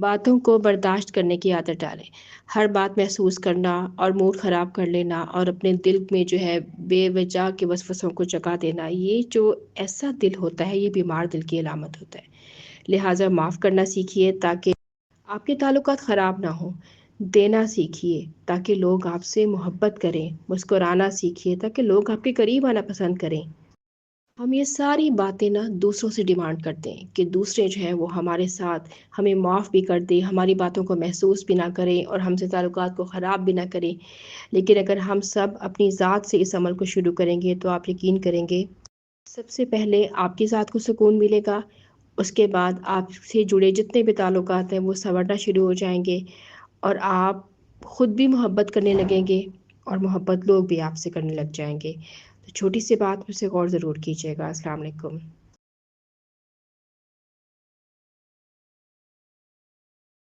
باتوں کو برداشت کرنے کی عادت ڈالیں۔ ہر بات محسوس کرنا اور موڈ خراب کر لینا اور اپنے دل میں جو ہے بے وجہ کے وسوسوں کو جگہ دینا، یہ جو ایسا دل ہوتا ہے یہ بیمار دل کی علامت ہوتا ہے۔ لہٰذا معاف کرنا سیکھیے تاکہ آپ کے تعلقات خراب نہ ہوں۔ دینا سیکھیے تاکہ لوگ آپ سے محبت کریں۔ مسکرانا سیکھیے تاکہ لوگ آپ کے قریب آنا پسند کریں۔ ہم یہ ساری باتیں دوسروں سے ڈیمانڈ کرتے ہیں کہ دوسرے جو ہیں وہ ہمارے ساتھ ہمیں معاف بھی کر دیں، ہماری باتوں کو محسوس بھی نہ کریں اور ہم سے تعلقات کو خراب بھی نہ کریں۔ لیکن اگر ہم سب اپنی ذات سے اس عمل کو شروع کریں گے تو آپ یقین کریں گے، سب سے پہلے آپ کی ذات کو سکون ملے گا، اس کے بعد آپ سے جڑے جتنے بھی تعلقات ہیں وہ سنورنا شروع ہو جائیں گے اور آپ خود بھی محبت کرنے لگیں گے اور محبت لوگ بھی آپ سے کرنے لگ جائیں گے۔ تو چھوٹی سی بات مجھ سے غور ضرور کیجیے گا۔ السلام علیکم۔